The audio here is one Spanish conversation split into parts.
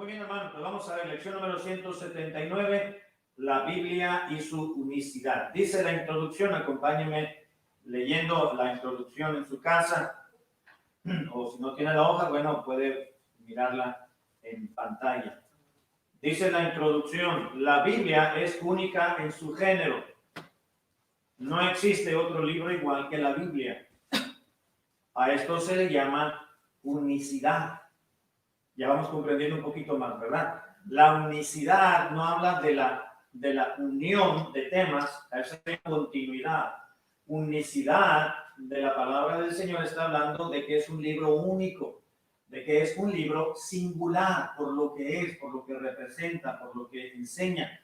Muy bien, hermano, pues vamos a ver, lección número 179, la Biblia y su unicidad. Dice la introducción, acompáñenme leyendo la introducción en su casa, o si no tiene la hoja, bueno, puede mirarla en pantalla. Dice la introducción, la Biblia es única en su género. No existe otro libro igual que la Biblia. A esto se le llama unicidad. Ya vamos comprendiendo un poquito más, ¿verdad? La unicidad no habla de la unión de temas, esa es continuidad. Unicidad de la palabra del Señor está hablando de que es un libro único, de que es un libro singular por lo que es, por lo que representa, por lo que enseña.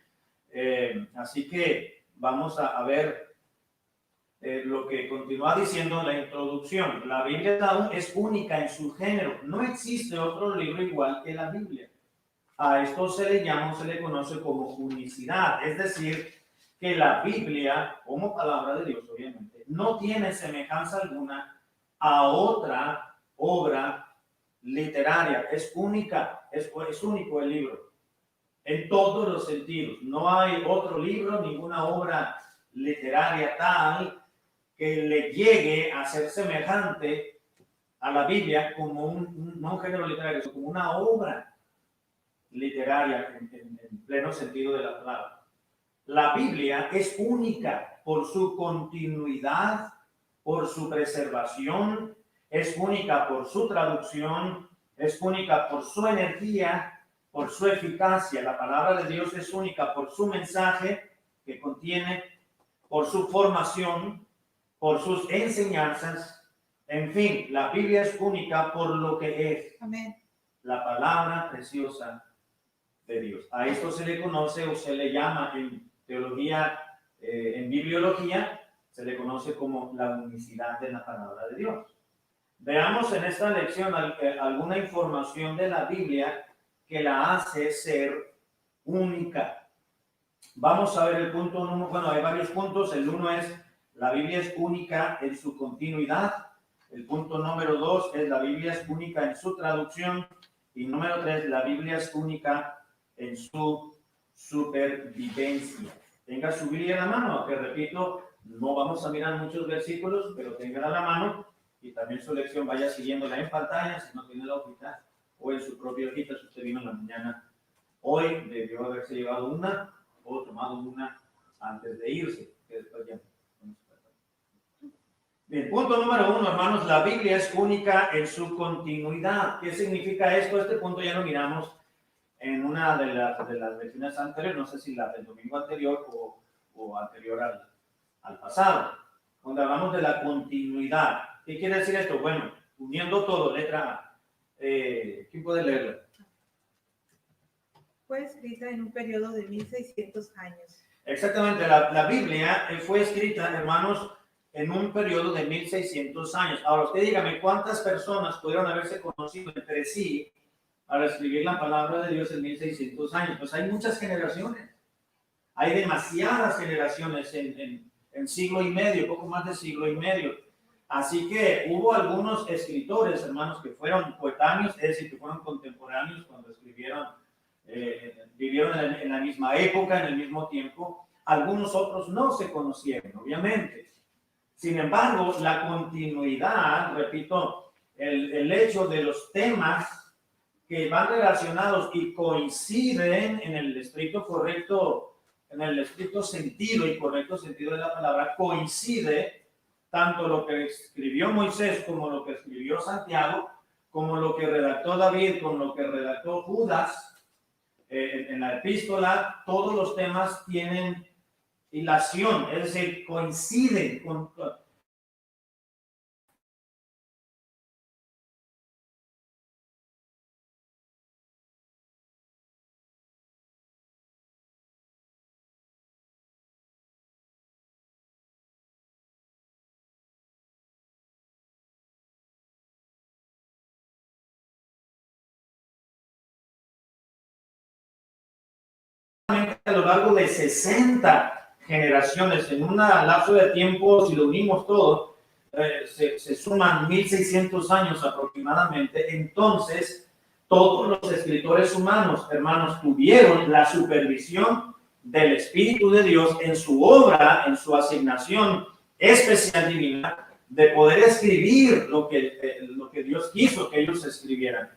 Así que vamos a ver lo que continúa diciendo la introducción. La Biblia es única en su género. No existe otro libro igual que la Biblia. A esto se le conoce como unicidad. Es decir, que la Biblia, como palabra de Dios, obviamente, no tiene semejanza alguna a otra obra literaria. Es única, es único el libro. En todos los sentidos. No hay otro libro, ninguna obra literaria tal que le llegue a ser semejante a la Biblia como no un género literario, sino como una obra literaria en pleno sentido de la palabra. La Biblia es única por su continuidad, por su preservación, es única por su traducción, es única por su energía, por su eficacia. La palabra de Dios es única por su mensaje que contiene, por su formación, por sus enseñanzas. En fin, la Biblia es única por lo que es. Amén. La palabra preciosa de Dios. A esto se le conoce o se le llama en teología, en bibliología, se le conoce como la unicidad de la palabra de Dios. Veamos en esta lección alguna información de la Biblia que la hace ser única. Vamos a ver el punto número, bueno, hay varios puntos. El uno es, la Biblia es única en su continuidad. El punto número 2 es, la Biblia es única en su traducción. Y número 3, la Biblia es única en su supervivencia. Tenga su Biblia en la mano, que repito, no vamos a mirar muchos versículos, pero téngala en la mano y también su lección vaya siguiéndola en pantalla, si no tiene la hojita, o en su propia hojita, si usted vino en la mañana. Hoy debió haberse llevado una o tomado una antes de irse, que después ya. Bien, punto número 1, hermanos, la Biblia es única en su continuidad. ¿Qué significa esto? Este punto ya lo miramos en una de las lecciones anteriores, no sé si la del domingo anterior o anterior al pasado, donde hablamos de la continuidad. ¿Qué quiere decir esto? Bueno, uniendo todo, letra A. ¿Quién puede leerla? Fue escrita en un periodo de 1600 años. Exactamente, la Biblia fue escrita, hermanos, en un periodo de 1600 años. Ahora, usted dígame, ¿cuántas personas pudieron haberse conocido entre sí al escribir la palabra de Dios en 1600 años? Pues hay muchas generaciones. Hay demasiadas generaciones en siglo y medio, poco más de siglo y medio. Así que hubo algunos escritores, hermanos, que fueron coetáneos, es decir, que fueron contemporáneos cuando escribieron, vivieron en la misma época, en el mismo tiempo. Algunos otros no se conocieron, obviamente. Sin embargo, la continuidad, repito, el hecho de los temas que van relacionados y coinciden en el estricto correcto, en el estricto sentido y correcto sentido de la palabra, coincide tanto lo que escribió Moisés como lo que escribió Santiago, como lo que redactó David, como lo que redactó Judas en la epístola. Todos los temas tienen hilación, es decir, coinciden con a lo largo de 60 generaciones, en un lapso de tiempo, si lo unimos todo, se suman 1600 años aproximadamente. Entonces, todos los escritores humanos, hermanos, tuvieron la supervisión del Espíritu de Dios en su obra, en su asignación especial divina, de poder escribir lo que Dios quiso que ellos escribieran.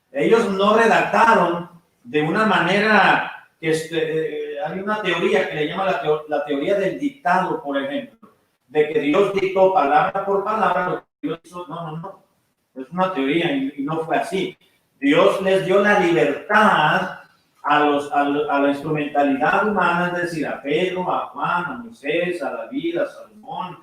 Ellos no redactaron de una manera que hay una teoría que le llama la teoría del dictado, por ejemplo, de que Dios dictó palabra por palabra lo que Dios hizo. No. Es una teoría y no fue así. Dios les dio la libertad a la instrumentalidad humana, es decir, a Pedro, a Juan, a Moisés, a David, a Salomón,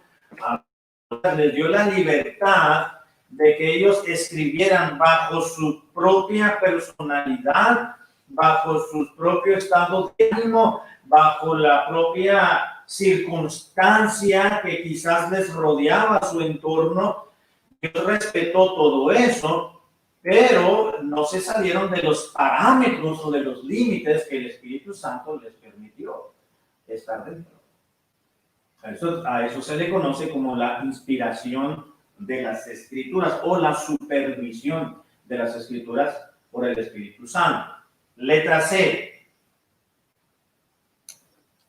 les dio la libertad de que ellos escribieran bajo su propia personalidad, bajo su propio estado de ánimo, bajo la propia circunstancia que quizás les rodeaba su entorno. Dios respetó todo eso, pero no se salieron de los parámetros o de los límites que el Espíritu Santo les permitió estar dentro. A eso se le conoce como la inspiración de las Escrituras o la supervisión de las Escrituras por el Espíritu Santo. Letra C.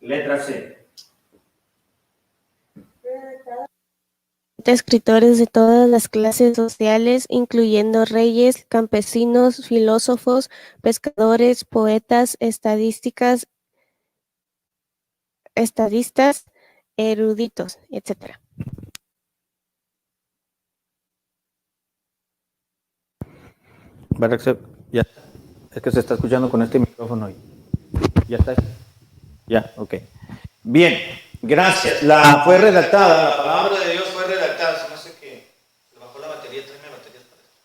Letra C. Escritores de todas las clases sociales, incluyendo reyes, campesinos, filósofos, pescadores, poetas, estadistas, eruditos, etc. Ya. Es que se está escuchando con este micrófono. ¿Ya está? Ya, ok. Bien, gracias. Fue redactada, la palabra de Dios fue redactada. Se me hace que le bajó la batería, tráeme baterías para esto.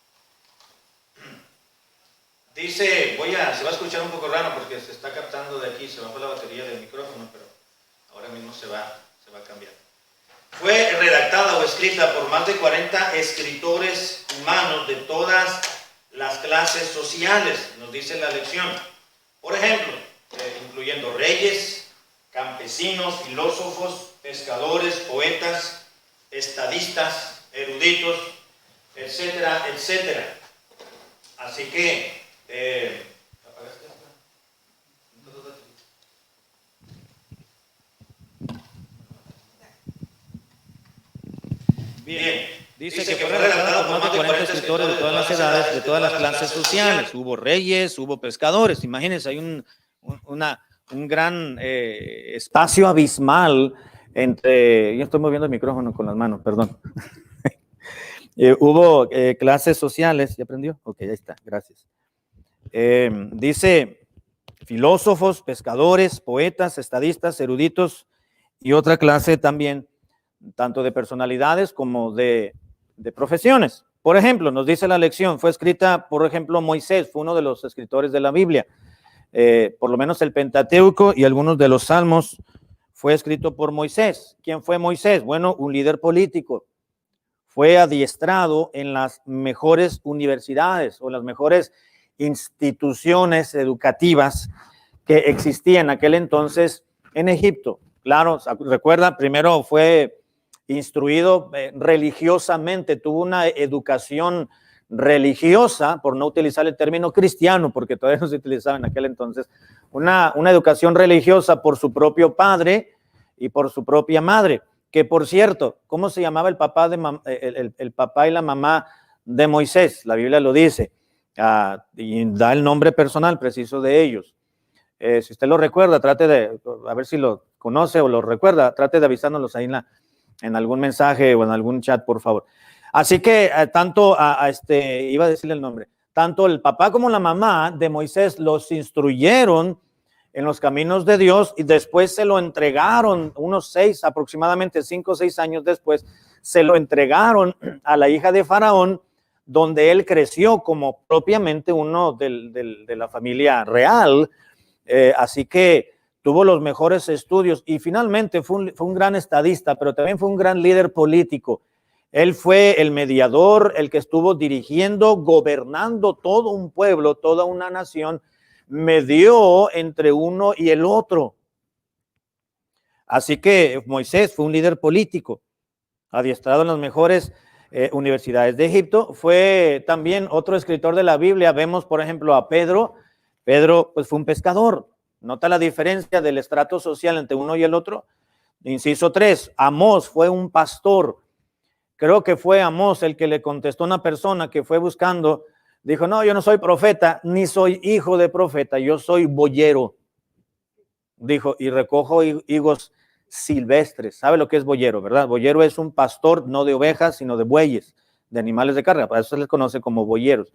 Dice, se va a escuchar un poco raro porque se está captando de aquí, se bajó la batería del micrófono, pero ahora mismo se va a cambiar. Fue redactada o escrita por más de 40 escritores humanos de todas las clases sociales, nos dice la lección. Por ejemplo, incluyendo reyes, campesinos, filósofos, pescadores, poetas, estadistas, eruditos, etcétera, etcétera. Así que, bien, dice que fue redactada por más de 40 escritores de todas las edades, de todas las clases sociales. Hubo reyes, hubo pescadores. Imagínense, hay un gran espacio abismal entre... Yo estoy moviendo el micrófono con las manos, perdón. Hubo clases sociales. ¿Ya aprendió? Ok, ahí está, gracias. Dice filósofos, pescadores, poetas, estadistas, eruditos y otra clase también, tanto de personalidades como de profesiones. Por ejemplo, nos dice la lección, fue escrita, por ejemplo, Moisés, fue uno de los escritores de la Biblia. Por lo menos el Pentateuco y algunos de los Salmos fue escrito por Moisés. ¿Quién fue Moisés? Bueno, un líder político. Fue adiestrado en las mejores universidades o las mejores instituciones educativas que existían en aquel entonces en Egipto. Claro, recuerda, primero fue instruido religiosamente, tuvo una educación religiosa, por no utilizar el término cristiano, porque todavía no se utilizaba en aquel entonces, una educación religiosa por su propio padre y por su propia madre, que por cierto, ¿cómo se llamaba el papá y la mamá de Moisés? La Biblia lo dice, y da el nombre personal preciso de ellos. Si usted lo recuerda, trate de, a ver si lo conoce o lo recuerda, trate de avisárnoslos ahí en algún mensaje o en algún chat, por favor. Así que iba a decirle el nombre, tanto el papá como la mamá de Moisés los instruyeron en los caminos de Dios y después se lo entregaron, aproximadamente 5 o 6 años después, se lo entregaron a la hija de Faraón, donde él creció como propiamente uno de la familia real. Así que tuvo los mejores estudios y finalmente fue un gran estadista, pero también fue un gran líder político. Él fue el mediador, el que estuvo dirigiendo, gobernando todo un pueblo, toda una nación, medió entre uno y el otro. Así que Moisés fue un líder político, adiestrado en las mejores universidades de Egipto. Fue también otro escritor de la Biblia. Vemos, por ejemplo, a Pedro. Pedro, pues, fue un pescador. Nota la diferencia del estrato social entre uno y el otro. Inciso 3, Amós fue un pastor. Creo que fue Amós el que le contestó a una persona que fue buscando. Dijo, no, yo no soy profeta, ni soy hijo de profeta, yo soy boyero. Dijo, y recojo higos silvestres. ¿Sabe lo que es boyero, verdad? Boyero es un pastor, no de ovejas, sino de bueyes, de animales de carga. Para eso se les conoce como boyeros.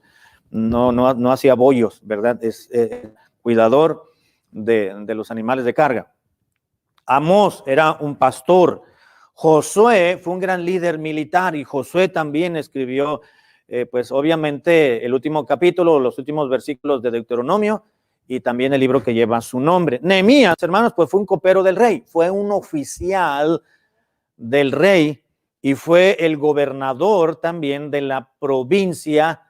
No hacía bollos, ¿verdad? Es cuidador de los animales de carga. Amós era un pastor. Josué fue un gran líder militar y Josué también escribió, pues obviamente, el último capítulo, los últimos versículos de Deuteronomio y también el libro que lleva su nombre. Nehemías, hermanos, pues fue un copero del rey, fue un oficial del rey y fue el gobernador también de la provincia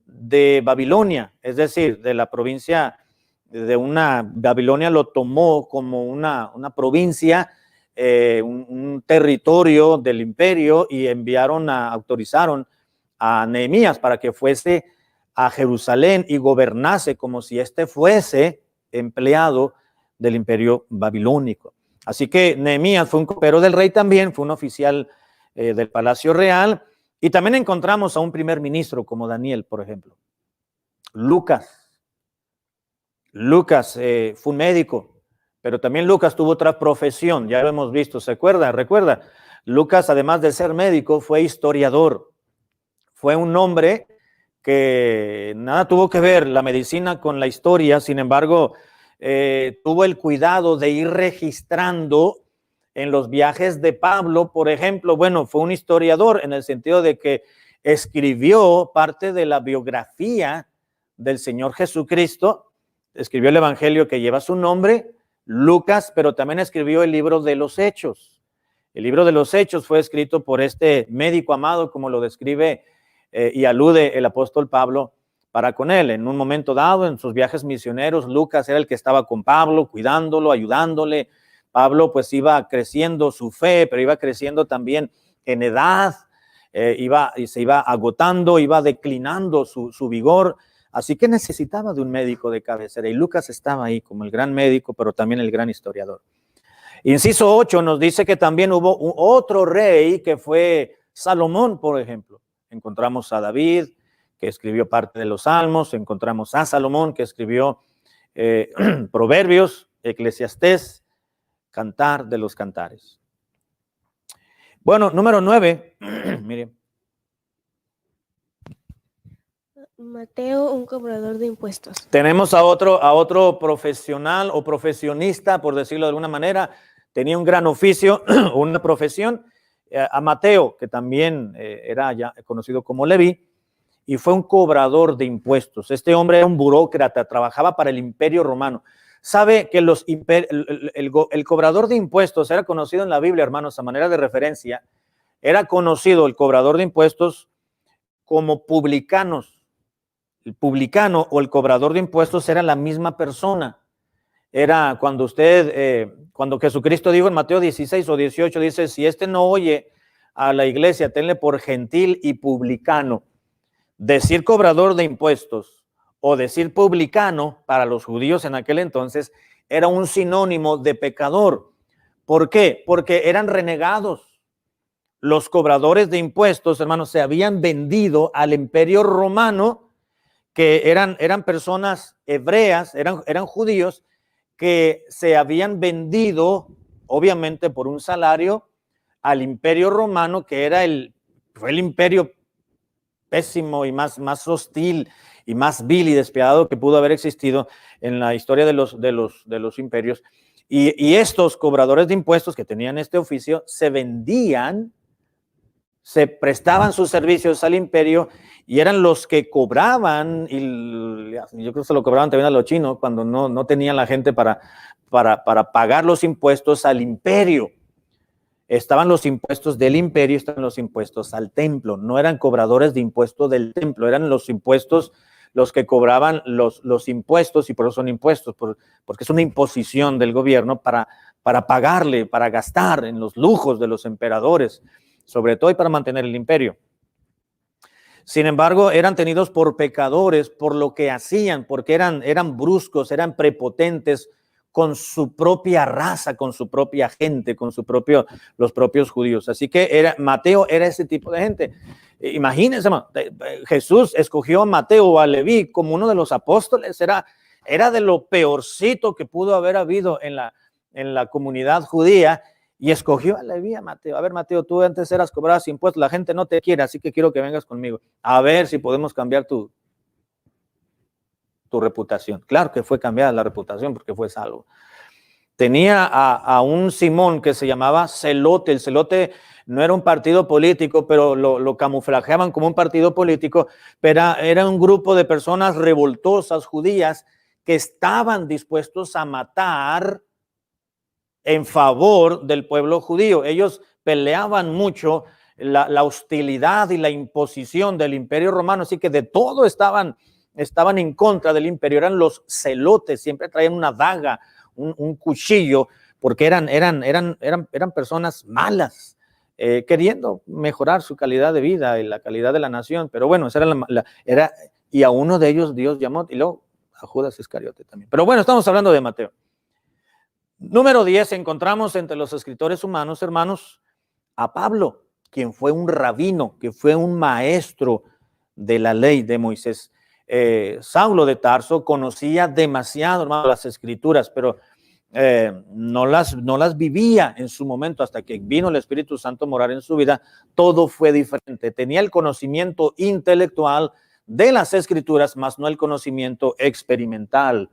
de Babilonia, es decir, de la provincia de Babilonia lo tomó como una provincia, un territorio del imperio y autorizaron a Nehemías para que fuese a Jerusalén y gobernase como si fuese empleado del imperio babilónico. Así que Nehemías fue un copero del rey también, fue un oficial del palacio real, y también encontramos a un primer ministro como Daniel, por ejemplo. Lucas fue un médico, pero también Lucas tuvo otra profesión, ya lo hemos visto, ¿se acuerda? Recuerda, Lucas, además de ser médico, fue historiador. Fue un hombre que nada tuvo que ver la medicina con la historia, sin embargo, tuvo el cuidado de ir registrando en los viajes de Pablo, por ejemplo. Bueno, fue un historiador en el sentido de que escribió parte de la biografía del Señor Jesucristo, escribió el evangelio que lleva su nombre, Lucas, pero también escribió el libro de los Hechos. El libro de los Hechos fue escrito por este médico amado, como lo describe y alude el apóstol Pablo para con él. En un momento dado, en sus viajes misioneros, Lucas era el que estaba con Pablo, cuidándolo, ayudándole. Pablo pues iba creciendo su fe, pero iba creciendo también en edad, se iba agotando, iba declinando su vigor. Así que necesitaba de un médico de cabecera y Lucas estaba ahí como el gran médico, pero también el gran historiador. Inciso 8 nos dice que también hubo otro rey que fue Salomón, por ejemplo. Encontramos a David, que escribió parte de los Salmos, encontramos a Salomón, que escribió Proverbios, Eclesiastés, Cantar de los Cantares. Bueno, número 9, miren. Mateo, un cobrador de impuestos. Tenemos a otro profesional o profesionista, por decirlo de alguna manera, tenía un gran oficio, una profesión, a Mateo, que también era ya conocido como Leví, y fue un cobrador de impuestos. Este hombre era un burócrata, trabajaba para el Imperio Romano. Sabe que el cobrador de impuestos era conocido en la Biblia, hermanos, a manera de referencia, era conocido el cobrador de impuestos como publicanos. El publicano o el cobrador de impuestos era la misma persona. Era cuando cuando Jesucristo dijo en Mateo 16 o 18, dice, si no oye a la iglesia, tenle por gentil y publicano. Decir cobrador de impuestos o decir publicano para los judíos en aquel entonces era un sinónimo de pecador. ¿Por qué? Porque eran renegados. Los cobradores de impuestos, hermanos, se habían vendido al imperio romano, que eran personas hebreas, eran judíos que se habían vendido, obviamente por un salario, al imperio romano, que fue el imperio pésimo y más hostil y más vil y despiadado que pudo haber existido en la historia de los imperios. Y estos cobradores de impuestos que tenían este oficio se vendían, se prestaban sus servicios al imperio y eran los que cobraban, y yo creo que se lo cobraban también a los chinos cuando no tenían la gente para pagar los impuestos al imperio. Estaban los impuestos del imperio, estaban los impuestos al templo. No eran cobradores de impuestos del templo, eran los impuestos los que cobraban los impuestos, y por eso son impuestos, porque es una imposición del gobierno para pagarle, para gastar en los lujos de los emperadores, sobre todo y para mantener el imperio. Sin embargo, eran tenidos por pecadores por lo que hacían, porque eran bruscos, eran prepotentes con su propia raza, con su propia gente, con los propios judíos. Así que Mateo era ese tipo de gente. Imagínense, Jesús escogió a Mateo o a Leví como uno de los apóstoles. Era de lo peorcito que pudo haber habido en la comunidad judía, y escogió a Leví, a Mateo. A ver, Mateo, tú antes cobrabas impuestos, la gente no te quiere, así que quiero que vengas conmigo. A ver si podemos cambiar tu reputación. Claro que fue cambiada la reputación porque fue salvo. Tenía a un Simón que se llamaba Celote. El Celote no era un partido político, pero lo camuflajeaban como un partido político, pero era un grupo de personas revoltosas judías que estaban dispuestos a matar en favor del pueblo judío. Ellos peleaban mucho la hostilidad y la imposición del Imperio Romano, así que de todo estaban en contra del imperio. Eran los celotes, siempre traían una daga, un cuchillo, porque eran personas malas, queriendo mejorar su calidad de vida y la calidad de la nación. Pero bueno, esa era y a uno de ellos Dios llamó, y luego a Judas Iscariote también. Pero bueno, estamos hablando de Mateo. Número 10, encontramos entre los escritores humanos, hermanos, a Pablo, quien fue un rabino, que fue un maestro de la ley de Moisés. Saulo de Tarso conocía demasiado, hermano, las escrituras, pero no las vivía en su momento. Hasta que vino el Espíritu Santo a morar en su vida, todo fue diferente. Tenía el conocimiento intelectual de las escrituras, mas no el conocimiento experimental.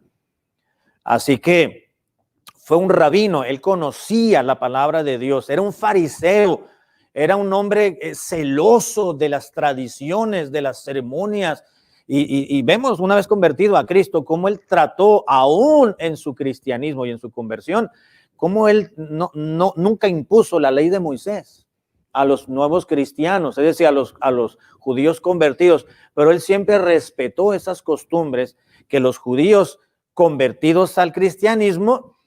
Así que fue un rabino, él conocía la palabra de Dios, era un fariseo, era un hombre celoso de las tradiciones, de las ceremonias, y vemos, una vez convertido a Cristo, cómo él trató aún en su cristianismo y en su conversión, cómo él nunca impuso la ley de Moisés a los nuevos cristianos, es decir, a los judíos convertidos, pero él siempre respetó esas costumbres que los judíos convertidos al cristianismo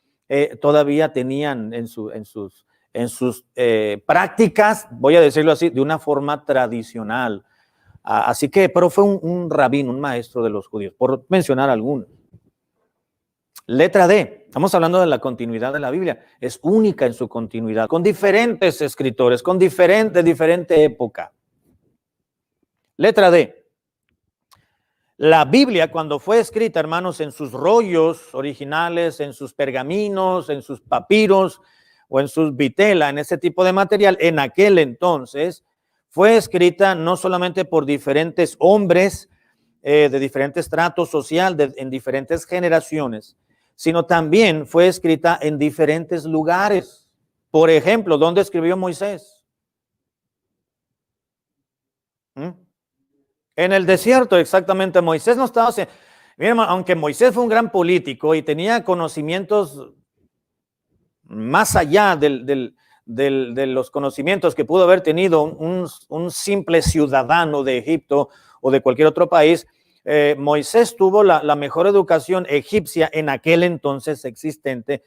todavía tenían en sus prácticas, voy a decirlo así, de una forma tradicional. Así que, pero fue un rabino, un maestro de los judíos, por mencionar algunos. Letra D, estamos hablando de la continuidad de la Biblia, es única en su continuidad, con diferentes escritores, con diferente época. Letra D. La Biblia, cuando fue escrita, hermanos, en sus rollos originales, en sus pergaminos, en sus papiros o en sus vitela, en ese tipo de material, en aquel entonces fue escrita no solamente por diferentes hombres de diferente estrato social, en diferentes generaciones, sino también fue escrita en diferentes lugares. Por ejemplo, ¿dónde escribió Moisés? En el desierto, exactamente. Moisés no estaba... Miren, aunque Moisés fue un gran político y tenía conocimientos más allá de los conocimientos que pudo haber tenido un simple ciudadano de Egipto o de cualquier otro país, Moisés tuvo la mejor educación egipcia en aquel entonces existente.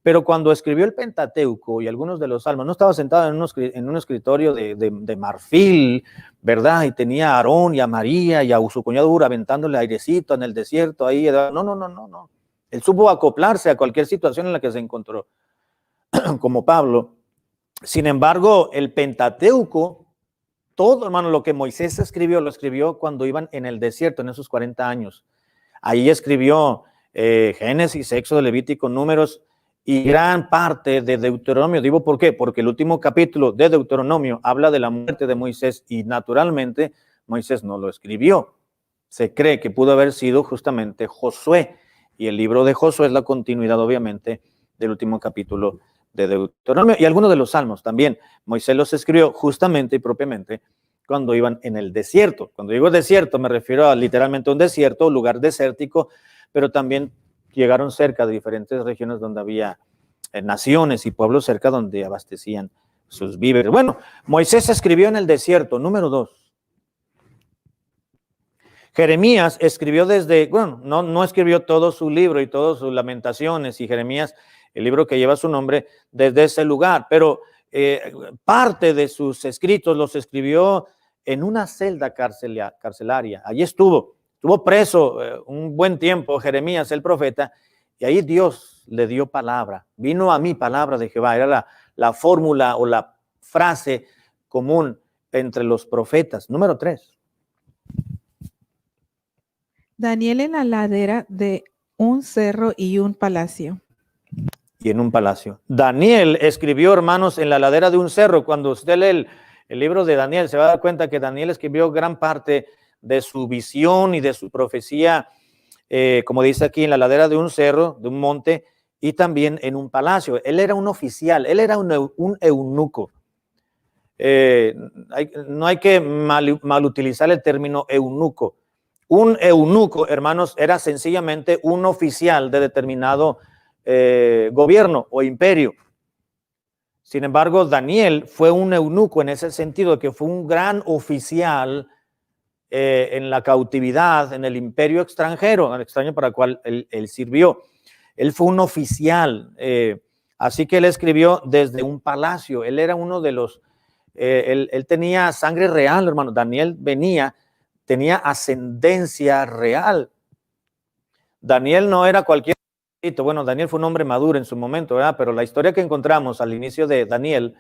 Pero cuando escribió el Pentateuco y algunos de los salmos, no estaba sentado en un escritorio de marfil, ¿verdad? Y tenía a Aarón y a María y a su cuñado Ur aventándole airecito en el desierto ahí. No. Él supo acoplarse a cualquier situación en la que se encontró, como Pablo. Sin embargo, el Pentateuco, todo, hermano, lo que Moisés escribió, lo escribió cuando iban en el desierto, en esos 40 años. Ahí escribió Génesis, Éxodo, Levítico, Números, y gran parte de Deuteronomio. Digo, ¿por qué? Porque el último capítulo de Deuteronomio habla de la muerte de Moisés y naturalmente Moisés no lo escribió. Se cree que pudo haber sido justamente Josué, y el libro de Josué es la continuidad, obviamente, del último capítulo de Deuteronomio, y algunos de los salmos también. Moisés los escribió justamente y propiamente cuando iban en el desierto. Cuando digo desierto me refiero a literalmente un desierto, lugar desértico, pero también llegaron cerca de diferentes regiones donde había naciones y pueblos cerca donde abastecían sus víveres. Bueno, Moisés escribió en el desierto. Número 2. Jeremías escribió no escribió todo su libro y todas sus lamentaciones, y Jeremías, el libro que lleva su nombre, desde ese lugar, pero parte de sus escritos los escribió en una celda carcelaria. Allí estuvo preso un buen tiempo Jeremías el profeta, y ahí Dios le dio palabra. Vino a mí palabra de Jehová. Era la fórmula o la frase común entre los profetas. Número 3. Daniel en la ladera de un cerro y un palacio. Y en un palacio. Daniel escribió, hermanos, en la ladera de un cerro. Cuando usted lee el libro de Daniel, se va a dar cuenta que Daniel escribió gran parte de su visión y de su profecía, como dice aquí, en la ladera de un cerro, de un monte, y también en un palacio. Él era un oficial, él era un eunuco. No hay que malutilizar el término eunuco. Un eunuco, hermanos, era sencillamente un oficial de determinado gobierno o imperio. Sin embargo, Daniel fue un eunuco en ese sentido, que fue un gran oficial en la cautividad, en el imperio extranjero, el extraño para el cual él sirvió. Él fue un oficial, así que él escribió desde un palacio. Él era uno de los, él tenía sangre real, hermano. Daniel tenía ascendencia real. Daniel no era cualquier, bueno, Daniel fue un hombre maduro en su momento, ¿verdad? Pero la historia que encontramos al inicio de Daniel,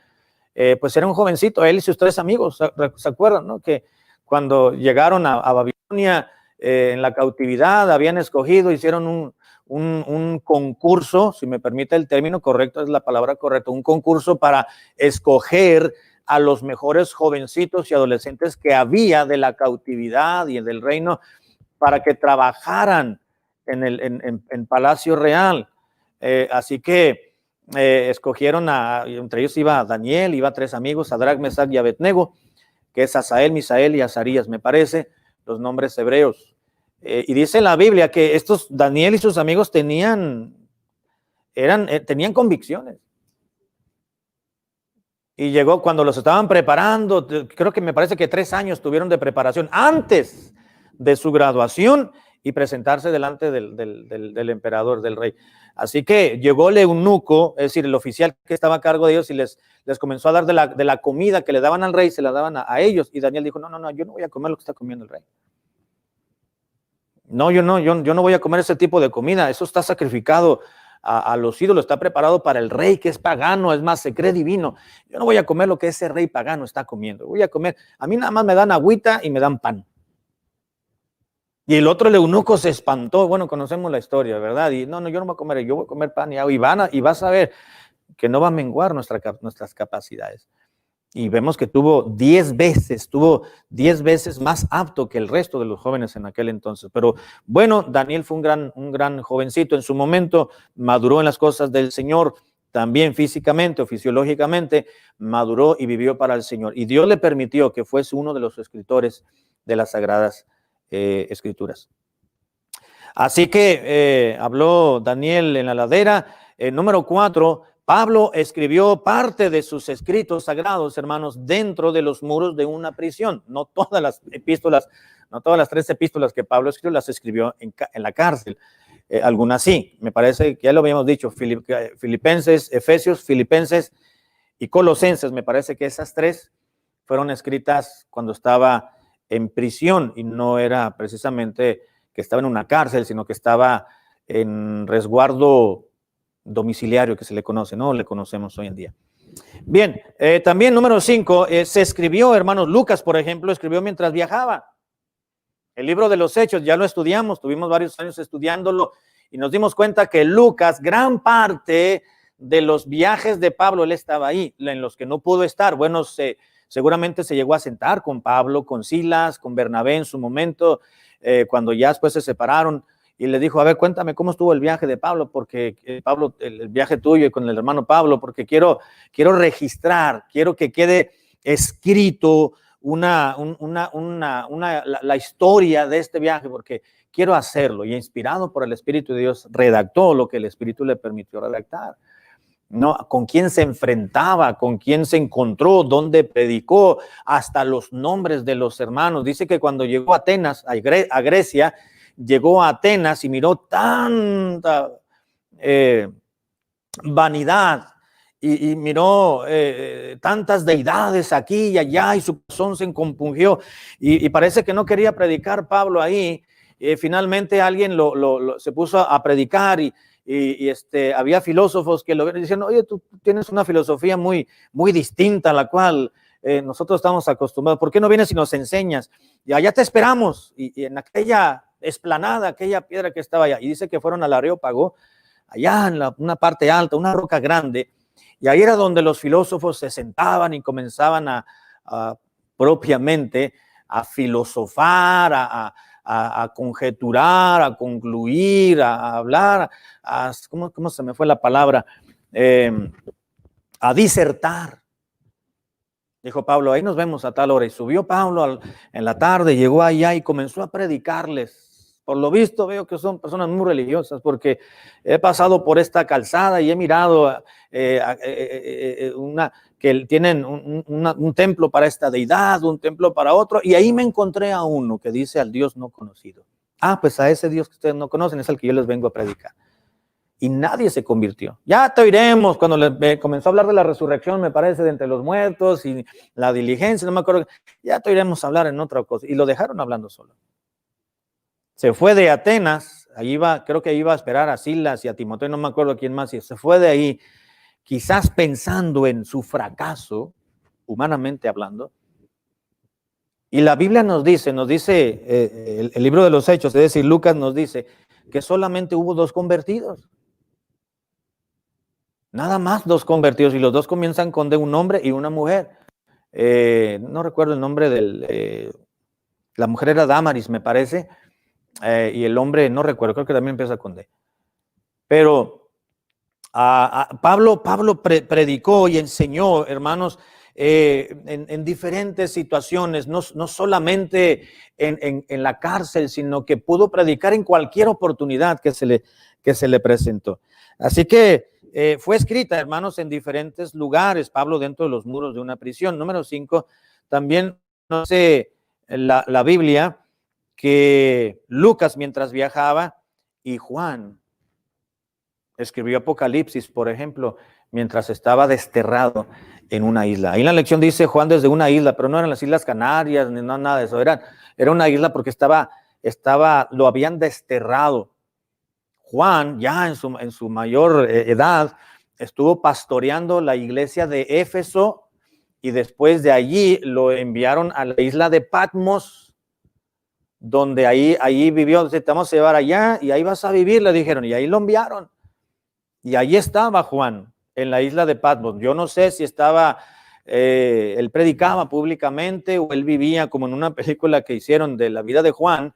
pues era un jovencito, él y sus 3 amigos, ¿se acuerdan, no? Que cuando llegaron a Babilonia en la cautividad, habían escogido, hicieron un concurso, si me permite el término correcto, es la palabra correcta, un concurso para escoger a los mejores jovencitos y adolescentes que había de la cautividad y del reino para que trabajaran en Palacio Real. Así que escogieron entre ellos iba Daniel, iba 3 amigos, Sadrach, Mesach y Abednego, que es Asael, Misael y Azarías, me parece, los nombres hebreos. Y dice la Biblia que Daniel y sus amigos tenían convicciones. Y llegó cuando los estaban preparando, creo que me parece que 3 años tuvieron de preparación antes de su graduación y presentarse delante del emperador, del rey. Así que llegó el eunuco, es decir, el oficial que estaba a cargo de ellos, y les comenzó a dar de la comida que le daban al rey, se la daban a ellos. Y Daniel dijo, no, yo no voy a comer lo que está comiendo el rey. No, yo no voy a comer ese tipo de comida. Eso está sacrificado a los ídolos, está preparado para el rey que es pagano, es más, se cree divino. Yo no voy a comer lo que ese rey pagano está comiendo. Voy a comer, a mí nada más me dan agüita y me dan pan. Y el otro, el eunuco, se espantó. Bueno, conocemos la historia, ¿verdad? Y no, yo no voy a comer, yo voy a comer pan y agua. Y vas a ver que no va a menguar nuestras capacidades. Y vemos que tuvo 10 veces más apto que el resto de los jóvenes en aquel entonces. Pero bueno, Daniel fue un gran jovencito en su momento, maduró en las cosas del Señor, también físicamente o fisiológicamente, maduró y vivió para el Señor. Y Dios le permitió que fuese uno de los escritores de las Sagradas Escrituras. Así que habló Daniel en la ladera. Número 4, Pablo escribió parte de sus escritos sagrados, hermanos, dentro de los muros de una prisión. No todas las 3 epístolas que Pablo escribió las escribió en la cárcel. Algunas sí, me parece que ya lo habíamos dicho, Filipenses, Efesios, Filipenses y Colosenses. Me parece que esas 3 fueron escritas cuando estaba en prisión, y no era precisamente que estaba en una cárcel, sino que estaba en resguardo domiciliario, que se le conoce, ¿no? Le conocemos hoy en día. Bien, también número 5, se escribió, hermanos, Lucas, por ejemplo, escribió mientras viajaba. El libro de los Hechos, ya lo estudiamos, tuvimos varios años estudiándolo, y nos dimos cuenta que Lucas, gran parte de los viajes de Pablo, él estaba ahí, en los que no pudo estar. Bueno, seguramente se llegó a sentar con Pablo, con Silas, con Bernabé en su momento, cuando ya después se separaron, y le dijo, a ver, cuéntame cómo estuvo el viaje de Pablo, porque Pablo, el viaje tuyo y con el hermano Pablo, porque quiero registrar, quiero que quede escrito la historia de este viaje, porque quiero hacerlo. Y inspirado por el Espíritu de Dios, redactó lo que el Espíritu le permitió redactar. ¿No? Con quién se enfrentaba, con quién se encontró, dónde predicó, hasta los nombres de los hermanos. Dice que cuando llegó a Atenas, a Grecia, llegó a Atenas y miró tanta vanidad y miró tantas deidades aquí y allá y su corazón se compungió y parece que no quería predicar Pablo ahí. Finalmente alguien se puso a predicar y había filósofos que lo decían, oye, tú tienes una filosofía muy, muy distinta a la cual nosotros estamos acostumbrados. ¿Por qué no vienes y nos enseñas? Y allá te esperamos. Y en aquella explanada, aquella piedra que estaba allá. Y dice que fueron al Areópago, allá en una parte alta, una roca grande. Y ahí era donde los filósofos se sentaban y comenzaban a propiamente a filosofar, a conjeturar, a concluir, a hablar, ¿cómo se me fue la palabra? A disertar. Dijo Pablo, ahí nos vemos a tal hora. Y subió Pablo en la tarde, llegó allá y comenzó a predicarles. Por lo visto veo que son personas muy religiosas porque he pasado por esta calzada y he mirado que tienen un templo para esta deidad, un templo para otro, y ahí me encontré a uno que dice al Dios no conocido. Pues a ese Dios que ustedes no conocen es el que yo les vengo a predicar. Y nadie se convirtió. Ya te oiremos cuando comenzó a hablar de la resurrección, me parece, de entre los muertos y la diligencia, no me acuerdo. Ya te oiremos hablar en otra cosa. Y lo dejaron hablando solo. Se fue de Atenas, creo que iba a esperar a Silas y a Timoteo, no me acuerdo quién más, y se fue de ahí, quizás pensando en su fracaso, humanamente hablando. Y la Biblia nos dice el libro de los Hechos, es decir, Lucas nos dice que solamente hubo 2 convertidos. Nada más 2 convertidos, y los 2 comienzan con un hombre y una mujer. No recuerdo el nombre la mujer era Damaris, me parece. Y el hombre, no recuerdo, creo que también empieza con D. Pero Pablo predicó y enseñó, hermanos, en diferentes situaciones, no solamente en la cárcel, sino que pudo predicar en cualquier oportunidad que se le presentó. Así que fue escrita, hermanos, en diferentes lugares. Pablo dentro de los muros de una prisión. Número 5, también no sé la Biblia que Lucas mientras viajaba y Juan escribió Apocalipsis, por ejemplo, mientras estaba desterrado en una isla. Ahí en la lección dice Juan desde una isla, pero no eran las Islas Canarias, ni nada de eso, era una isla porque lo habían desterrado. Juan, ya en su mayor edad, estuvo pastoreando la iglesia de Éfeso y después de allí lo enviaron a la isla de Patmos, donde ahí vivió. Te vamos a llevar allá y ahí vas a vivir, le dijeron, y ahí lo enviaron. Y ahí estaba Juan, en la isla de Patmos. Yo no sé si él predicaba públicamente o él vivía como en una película que hicieron de la vida de Juan,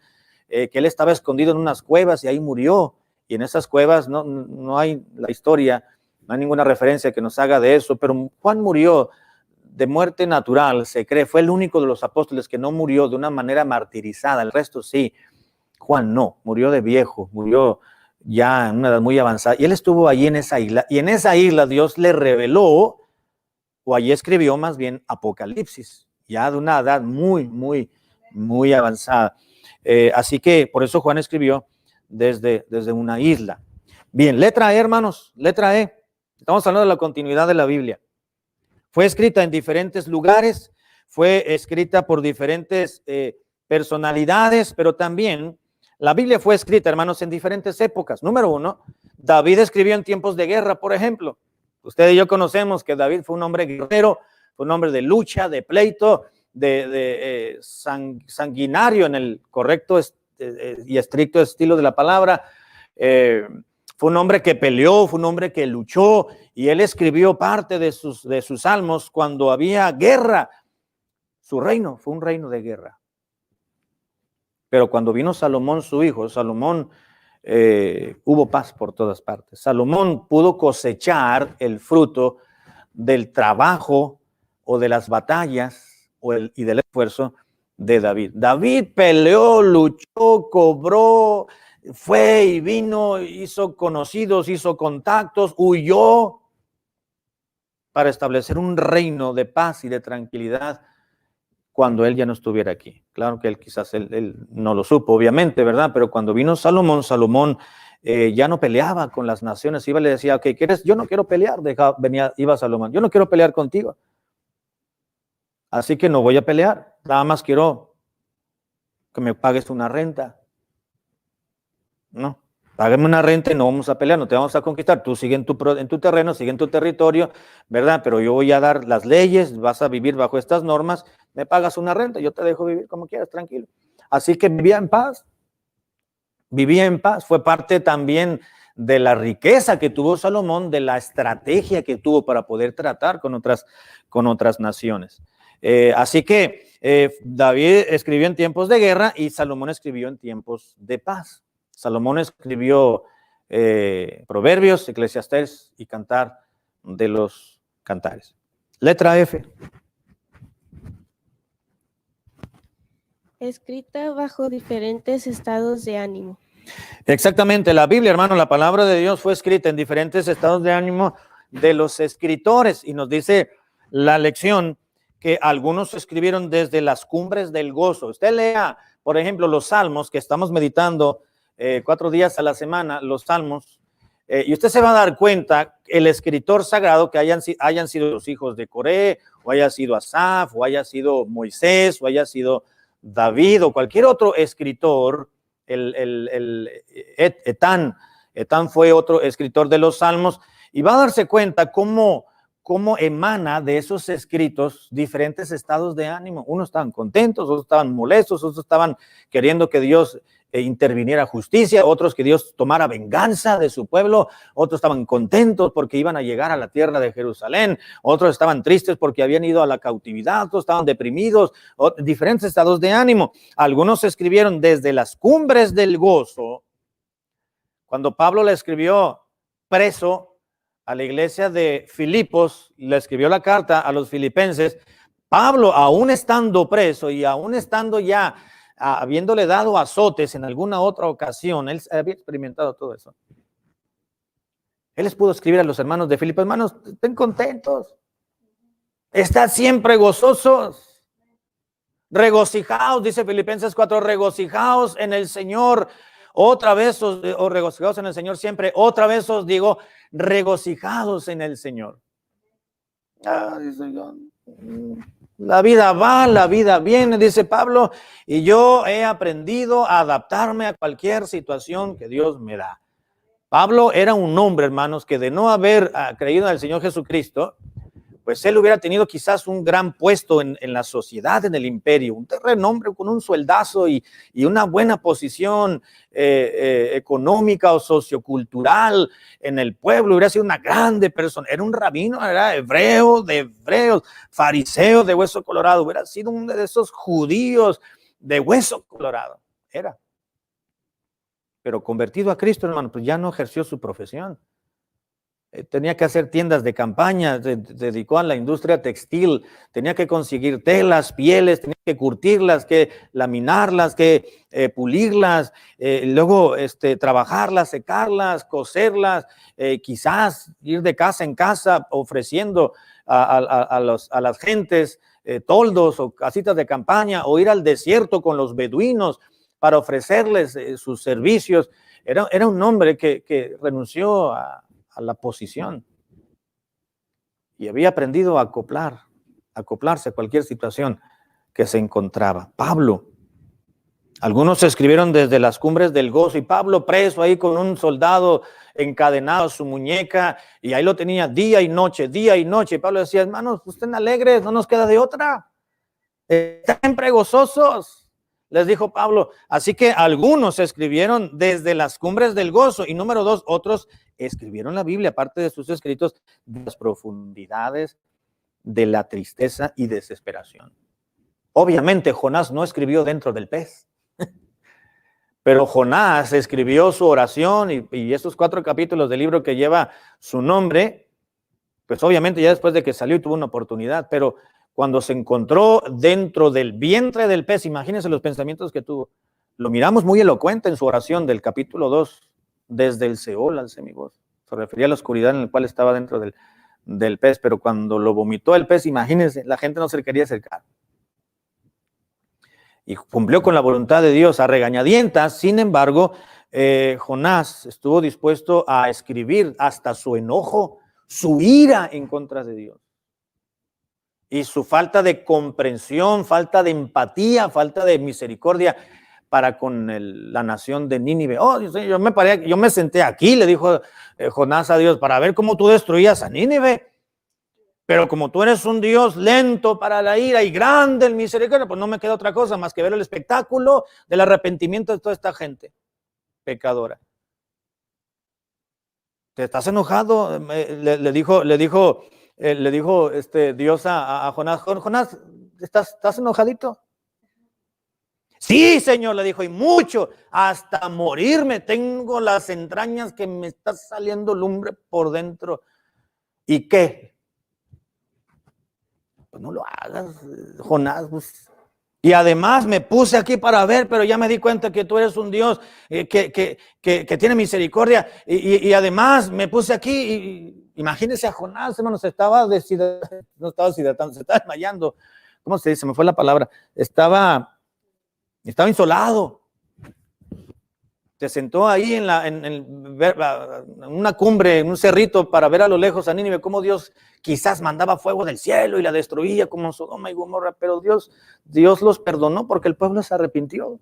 que él estaba escondido en unas cuevas y ahí murió. Y en esas cuevas no hay la historia, no hay ninguna referencia que nos haga de eso, pero Juan murió de muerte natural, se cree. Fue el único de los apóstoles que no murió de una manera martirizada. El resto sí. Juan no, murió de viejo, murió ya en una edad muy avanzada. Y él estuvo allí en esa isla. Y en esa isla Dios le reveló, o allí escribió más bien Apocalipsis, ya de una edad muy, muy, muy avanzada. Así que por eso Juan escribió desde una isla. Bien, letra E, hermanos, letra E. Estamos hablando de la continuidad de la Biblia. Fue escrita en diferentes lugares, fue escrita por diferentes personalidades, pero también la Biblia fue escrita, hermanos, en diferentes épocas. Número 1, David escribió en tiempos de guerra, por ejemplo. Usted y yo conocemos que David fue un hombre guerrero, fue un hombre de lucha, de pleito, sanguinario en el correcto y estricto estilo de la palabra. Fue un hombre que peleó, fue un hombre que luchó, y él escribió parte de sus salmos cuando había guerra. Su reino fue un reino de guerra. Pero cuando vino Salomón, su hijo, Salomón, hubo paz por todas partes. Salomón pudo cosechar el fruto del trabajo o de las batallas y del esfuerzo de David. David peleó, luchó, cobró, fue y vino, hizo conocidos, hizo contactos, huyó para establecer un reino de paz y de tranquilidad cuando él ya no estuviera aquí. Claro que él quizás él no lo supo, obviamente, ¿verdad? Pero cuando vino Salomón ya no peleaba con las naciones, iba y le decía, ok, ¿quieres? Yo no quiero pelear, iba Salomón, yo no quiero pelear contigo, así que no voy a pelear, nada más quiero que me pagues una renta. No, págame una renta y no vamos a pelear, no te vamos a conquistar, tú sigue en tu terreno, sigue en tu territorio, ¿verdad? Pero yo voy a dar las leyes, vas a vivir bajo estas normas, me pagas una renta, yo te dejo vivir como quieras, tranquilo. Así que vivía en paz, fue parte también de la riqueza que tuvo Salomón, de la estrategia que tuvo para poder tratar con otras naciones. Así que David escribió en tiempos de guerra y Salomón escribió en tiempos de paz. Salomón escribió Proverbios, Eclesiastés y Cantar de los Cantares. Letra F. Escrita bajo diferentes estados de ánimo. Exactamente, la Biblia, hermano, la palabra de Dios fue escrita en diferentes estados de ánimo de los escritores y nos dice la lección que algunos escribieron desde las cumbres del gozo. Usted lea, por ejemplo, los salmos que estamos meditando 4 días a la semana, los salmos, y usted se va a dar cuenta, el escritor sagrado que hayan sido los hijos de Coré, o haya sido Asaf, o haya sido Moisés, o haya sido David, o cualquier otro escritor, Etán fue otro escritor de los salmos, y va a darse cuenta cómo emana de esos escritos diferentes estados de ánimo. Unos estaban contentos, otros estaban molestos, otros estaban queriendo que Dios interviniera justicia, otros que Dios tomara venganza de su pueblo, otros estaban contentos porque iban a llegar a la tierra de Jerusalén, otros estaban tristes porque habían ido a la cautividad, otros estaban deprimidos, diferentes estados de ánimo. Algunos escribieron desde las cumbres del gozo. Cuando Pablo le escribió preso a la iglesia de Filipos, le escribió la carta a los filipenses, Pablo, aún estando preso y aún estando ya habiéndole dado azotes en alguna otra ocasión, él había experimentado todo eso. Él les pudo escribir a los hermanos de Filipos, hermanos, estén contentos, estad siempre gozosos, regocijaos, dice Filipenses 4, regocijaos en el Señor, otra vez os regocijaos en el Señor siempre, otra vez os digo, regocijaos en el Señor. Dice yo, la vida va, la vida viene, dice Pablo, y yo he aprendido a adaptarme a cualquier situación que Dios me da. Pablo era un hombre, hermanos, que de no haber creído en el Señor Jesucristo, pues él hubiera tenido quizás un gran puesto en la sociedad, en el imperio, un renombre con un sueldazo y una buena posición económica o sociocultural en el pueblo, hubiera sido una grande persona, era un rabino, era hebreo de hebreos, fariseo de hueso colorado, hubiera sido uno de esos judíos de hueso colorado, era. Pero convertido a Cristo, hermano, pues ya no ejerció su profesión. Tenía que hacer tiendas de campaña, se dedicó a la industria textil, tenía que conseguir telas, pieles, tenía que curtirlas, que laminarlas, que pulirlas, luego trabajarlas, secarlas, coserlas, quizás ir de casa en casa ofreciendo a las gentes toldos o casitas de campaña, o ir al desierto con los beduinos para ofrecerles sus servicios. Era un hombre que renunció a la posición y había aprendido a acoplarse a cualquier situación que se encontraba. Pablo, algunos escribieron desde las cumbres del gozo, y Pablo preso ahí con un soldado encadenado a su muñeca, y ahí lo tenía día y noche, y Pablo decía, hermanos, estén alegres, no nos queda de otra, estén siempre gozosos. Les dijo Pablo, así que algunos escribieron desde las cumbres del gozo, y número 2, otros escribieron la Biblia, aparte de sus escritos, de las profundidades de la tristeza y desesperación. Obviamente Jonás no escribió dentro del pez, pero Jonás escribió su oración y estos 4 capítulos del libro que lleva su nombre, pues obviamente ya después de que salió y tuvo una oportunidad, pero cuando se encontró dentro del vientre del pez, imagínense los pensamientos que tuvo. Lo miramos muy elocuente en su oración del capítulo 2, desde el Seol al semigozo. Se refería a la oscuridad en la cual estaba dentro del pez, pero cuando lo vomitó el pez, imagínense, la gente no se le quería acercar. Y cumplió con la voluntad de Dios a regañadientas. Sin embargo, Jonás estuvo dispuesto a escribir hasta su enojo, su ira en contra de Dios. Y su falta de comprensión, falta de empatía, falta de misericordia para con la nación de Nínive. Oh, yo me senté aquí, le dijo Jonás a Dios, para ver cómo tú destruías a Nínive. Pero como tú eres un Dios lento para la ira y grande en misericordia, pues no me queda otra cosa más que ver el espectáculo del arrepentimiento de toda esta gente pecadora. ¿Te estás enojado? Le dijo Dios a Jonás. Jonás, ¿estás enojadito? Sí, Señor, le dijo, y mucho, hasta morirme. Tengo las entrañas que me está saliendo lumbre por dentro. ¿Y qué? Pues no lo hagas, Jonás. Pues. Y además me puse aquí para ver, pero ya me di cuenta que tú eres un Dios que tiene misericordia. Y además me puse aquí. Imagínese a Jonás, hermano, no estaba deshidratando, se estaba desmayando. ¿Cómo se dice? Me fue la palabra. Estaba insolado. Se sentó ahí en una cumbre, en un cerrito, para ver a lo lejos a Nínive cómo Dios quizás mandaba fuego del cielo y la destruía como Sodoma y Gomorra, pero Dios los perdonó porque el pueblo se arrepintió.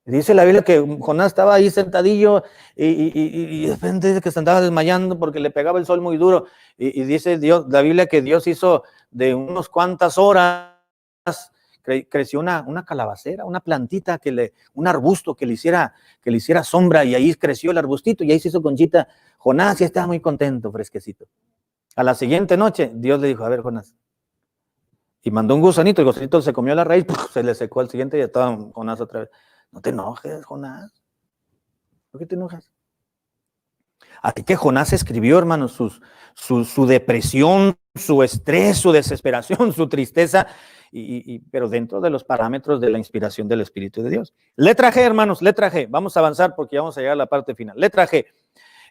Dice la Biblia que Jonás estaba ahí sentadillo y de repente dice que se andaba desmayando porque le pegaba el sol muy duro. Y dice la Biblia que Dios hizo de unos cuantas horas, creció una calabacera, una plantita, un arbusto que le hiciera sombra, y ahí creció el arbustito y ahí se hizo conchita. Jonás ya estaba muy contento, fresquecito. A la siguiente noche, Dios le dijo, a ver, Jonás, y mandó un gusanito, el gusanito se comió la raíz, se le secó al siguiente y ya estaba Jonás otra vez. No te enojes, Jonás. ¿Por qué te enojas? Así que Jonás escribió, hermanos, su depresión, su estrés, su desesperación, su tristeza, pero dentro de los parámetros de la inspiración del Espíritu de Dios. Letra G, hermanos, letra G. Vamos a avanzar porque ya vamos a llegar a la parte final. Letra G.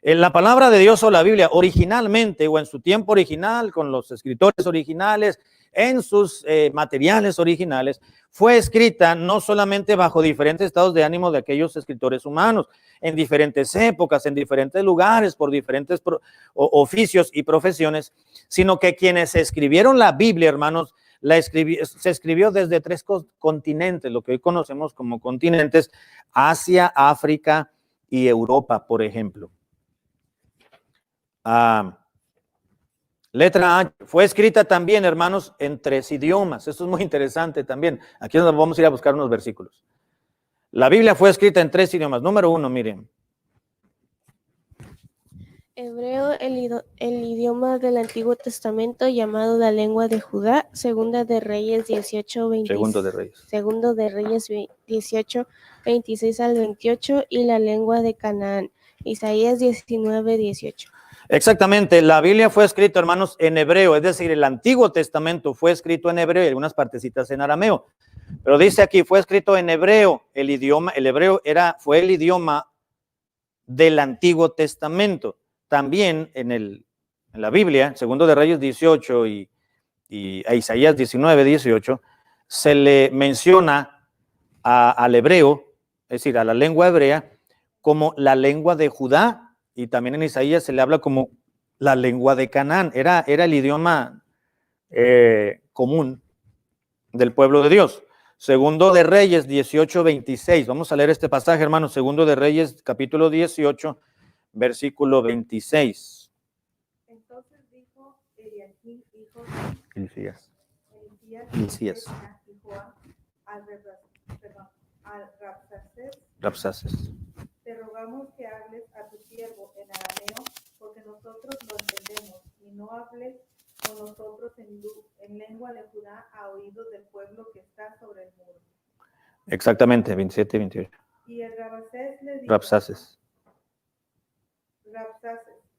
En la palabra de Dios o la Biblia, originalmente o en su tiempo original, con los escritores originales, en sus materiales originales, fue escrita no solamente bajo diferentes estados de ánimo de aquellos escritores humanos, en diferentes épocas, en diferentes lugares, por diferentes oficios y profesiones, sino que quienes escribieron la Biblia, hermanos, se escribió desde 3 continentes, lo que hoy conocemos como continentes: Asia, África y Europa, por ejemplo. Letra A, fue escrita también, hermanos, en 3 idiomas. Esto es muy interesante también. Aquí nos vamos a ir a buscar unos versículos. La Biblia fue escrita en 3 idiomas. Número 1, miren. Hebreo, el idioma del Antiguo Testamento, llamado la lengua de Judá. Segunda de Reyes 18, 20, Segundo de Reyes 18, 26 al 28, y la lengua de Canaán. Isaías 19, 18. Exactamente, la Biblia fue escrita, hermanos, en hebreo, es decir, el Antiguo Testamento fue escrito en hebreo y algunas partecitas en arameo. Pero dice aquí, fue escrito en hebreo. El hebreo fue el idioma del Antiguo Testamento. También en la Biblia, segundo de Reyes 18 y a Isaías 19, 18, se le menciona al hebreo, es decir, a la lengua hebrea, como la lengua de Judá, y también en Isaías se le habla como la lengua de Canaán. Era el idioma común del pueblo de Dios. Segundo de Reyes 18, 26. Vamos a leer este pasaje, hermanos. Segundo de Reyes, capítulo 18, versículo 26. Entonces dijo Eliakim, hijo Hilcías, al Rabsaces. te rogamos que hables a tu siervo en arameo, porque nosotros lo entendemos, y no hables con nosotros en lengua de Judá a oído del pueblo que está sobre el muro. Exactamente, 27 y 28. Y el Rabsaces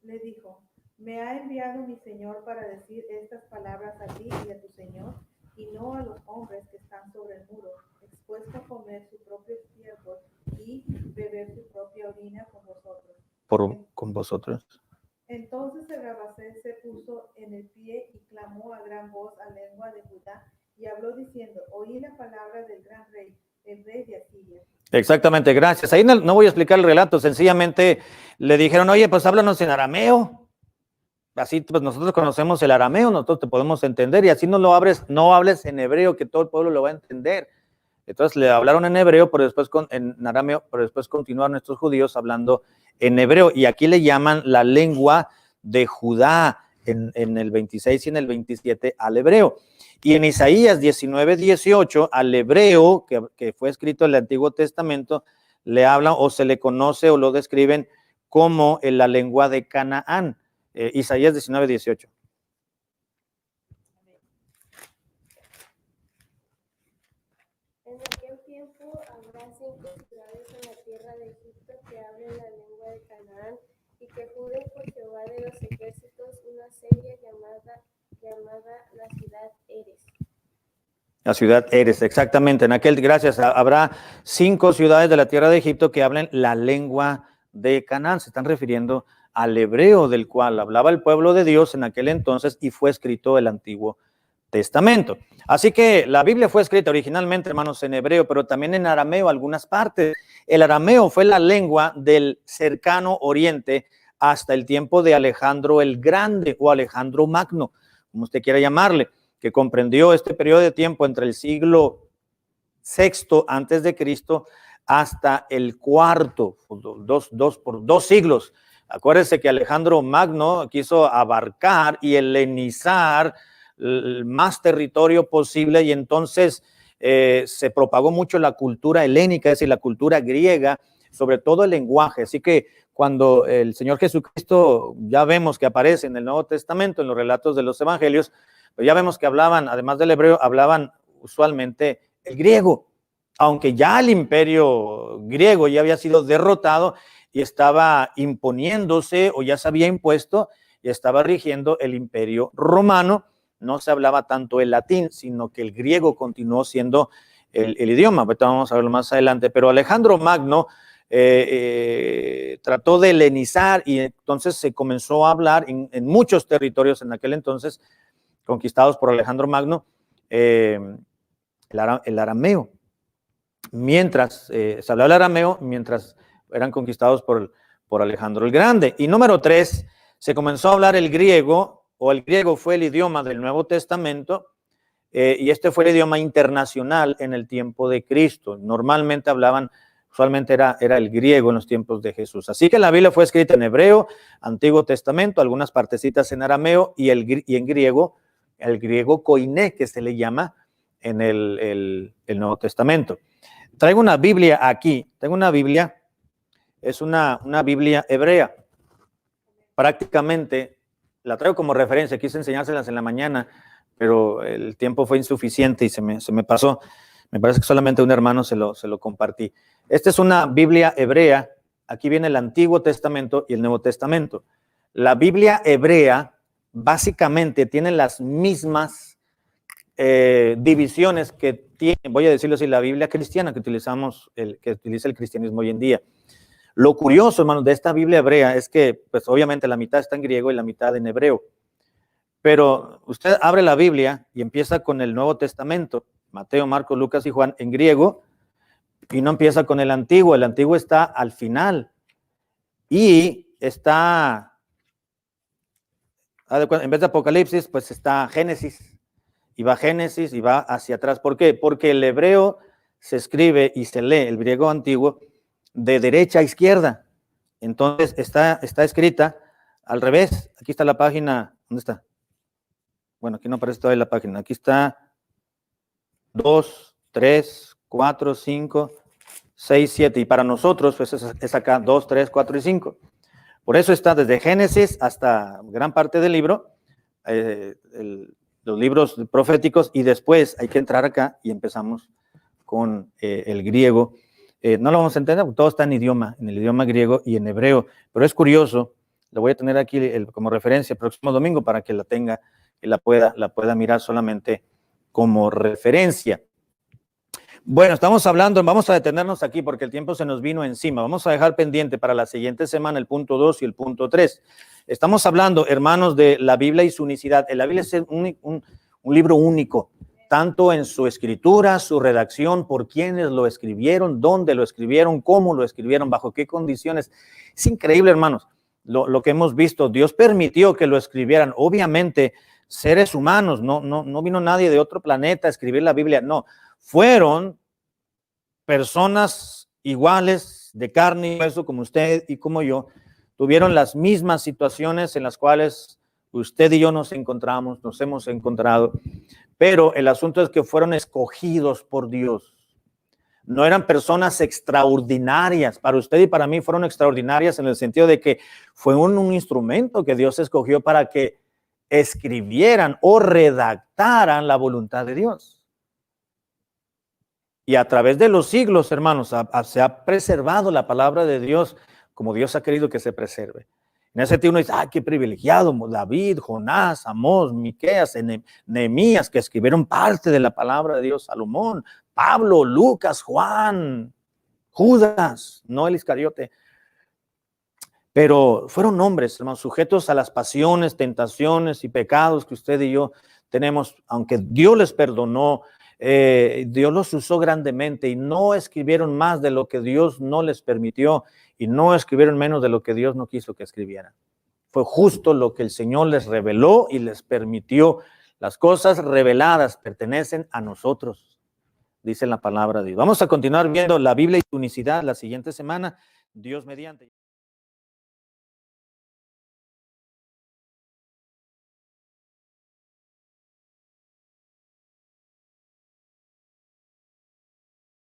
le dijo, me ha enviado mi señor para decir estas palabras a ti y a tu señor, y no a los hombres que están sobre el muro, expuesto a comer su propio estiércol y beber su propia orina con vosotros. Con vosotros. Entonces el Rabsacés se puso en el pie y clamó a gran voz a lengua de Judá, y habló diciendo, oí la palabra del gran rey, el rey de Asiria. Exactamente, gracias. Ahí no voy a explicar el relato, sencillamente le dijeron, oye, pues háblanos en arameo. Así pues nosotros conocemos el arameo, nosotros te podemos entender, y así no hables en hebreo, que todo el pueblo lo va a entender. Entonces le hablaron en hebreo, pero después en arameo, pero después continuaron estos judíos hablando en hebreo, y aquí le llaman la lengua de Judá en el 26 y en el 27 al hebreo. Y en Isaías 19:18 al hebreo, que fue escrito en el Antiguo Testamento, le hablan o se le conoce o lo describen como en la lengua de Canaán. Isaías 19:18. En aquel tiempo habrá 5 ciudades en la tierra de Egipto que hablen la lengua de Canaán y que juren por Jehová de los ejércitos una serie llamada la ciudad Eres. La ciudad Eres, exactamente. Gracias, habrá 5 ciudades de la tierra de Egipto que hablen la lengua de Canaán. Se están refiriendo al hebreo del cual hablaba el pueblo de Dios en aquel entonces y fue escrito el Antiguo Testamento. Así que la Biblia fue escrita originalmente, hermanos, en hebreo, pero también en arameo algunas partes. El arameo fue la lengua del cercano oriente hasta el tiempo de Alejandro el Grande o Alejandro Magno, como usted quiera llamarle, que comprendió este periodo de tiempo entre el siglo VI antes de Cristo hasta el cuarto, por 2 siglos. Acuérdense que Alejandro Magno quiso abarcar y helenizar el más territorio posible, y entonces se propagó mucho la cultura helénica, es decir, la cultura griega, sobre todo el lenguaje. Así que cuando el Señor Jesucristo, ya vemos que aparece en el Nuevo Testamento, en los relatos de los evangelios, pues ya vemos que hablaban, además del hebreo, hablaban usualmente el griego, aunque ya el imperio griego ya había sido derrotado y estaba imponiéndose, o ya se había impuesto y estaba rigiendo el imperio romano. No se hablaba tanto el latín, sino que el griego continuó siendo el idioma. Ahorita vamos a verlo más adelante, pero Alejandro Magno trató de helenizar, y entonces se comenzó a hablar en muchos territorios en aquel entonces conquistados por Alejandro Magno, el arameo. Mientras se hablaba el arameo, mientras eran conquistados por Alejandro el Grande. Y número 3, se comenzó a hablar el griego, o el griego fue el idioma del Nuevo Testamento, y este fue el idioma internacional en el tiempo de Cristo. Normalmente usualmente era el griego en los tiempos de Jesús. Así que la Biblia fue escrita en hebreo, Antiguo Testamento, algunas partecitas en arameo y en griego, el griego koiné, que se le llama en el Nuevo Testamento. Traigo una Biblia aquí, es una Biblia hebrea. Prácticamente la traigo como referencia, quise enseñárselas en la mañana, pero el tiempo fue insuficiente y se me pasó. Me parece que solamente un hermano se lo compartí. Esta es una Biblia hebrea. Aquí viene el Antiguo Testamento y el Nuevo Testamento. La Biblia hebrea básicamente tiene las mismas divisiones que tiene, voy a decirlo así, la Biblia cristiana que utiliza el cristianismo hoy en día. Lo curioso, hermanos, de esta Biblia hebrea es que, pues obviamente la mitad está en griego y la mitad en hebreo. Pero usted abre la Biblia y empieza con el Nuevo Testamento, Mateo, Marcos, Lucas y Juan en griego, y no empieza con el Antiguo. El Antiguo está al final y está, en vez de Apocalipsis, pues está Génesis, y va Génesis y va hacia atrás. ¿Por qué? Porque el hebreo se escribe y se lee, el griego antiguo, de derecha a izquierda. Entonces está escrita al revés. Aquí está la página, ¿dónde está? Bueno, aquí no aparece todavía la página. Aquí está 2, 3, 4, 5, 6, 7. Y para nosotros, pues es acá 2, 3, 4 y 5. Por eso está desde Génesis hasta gran parte del libro, los libros proféticos, y después hay que entrar acá y empezamos con el griego. No lo vamos a entender, todo está en el idioma griego y en hebreo, pero es curioso. Lo voy a tener aquí como referencia el próximo domingo para que la tenga, que la pueda mirar solamente como referencia. Bueno, vamos a detenernos aquí porque el tiempo se nos vino encima. Vamos a dejar pendiente para la siguiente semana el punto 2 y el punto 3. Estamos hablando, hermanos, de la Biblia y su unicidad. La Biblia es un libro único. tanto en su escritura, su redacción, por quienes lo escribieron, dónde lo escribieron, cómo lo escribieron, bajo qué condiciones. Es increíble, hermanos, lo que hemos visto. Dios permitió que lo escribieran. Obviamente, seres humanos, no vino nadie de otro planeta a escribir la Biblia, no. Fueron personas iguales, de carne y hueso, como usted y como yo, tuvieron las mismas situaciones en las cuales usted y yo nos encontramos, nos hemos encontrado, pero el asunto es que fueron escogidos por Dios. No eran personas extraordinarias. Para usted y para mí fueron extraordinarias en el sentido de que fue un instrumento que Dios escogió para que escribieran o redactaran la voluntad de Dios. Y a través de los siglos, hermanos, se ha preservado la palabra de Dios como Dios ha querido que se preserve. En ese sentido uno dice, qué privilegiado, David, Jonás, Amós, Miqueas, Nehemías, que escribieron parte de la palabra de Dios, Salomón, Pablo, Lucas, Juan, Judas, no el Iscariote. Pero fueron hombres, hermanos, sujetos a las pasiones, tentaciones y pecados que usted y yo tenemos, aunque Dios les perdonó, Dios los usó grandemente y no escribieron más de lo que Dios no les permitió y no escribieron menos de lo que Dios no quiso que escribieran. Fue justo lo que el Señor les reveló y les permitió. Las cosas reveladas pertenecen a nosotros, dice la palabra de Dios. Vamos a continuar viendo la Biblia y su unicidad la siguiente semana, Dios mediante.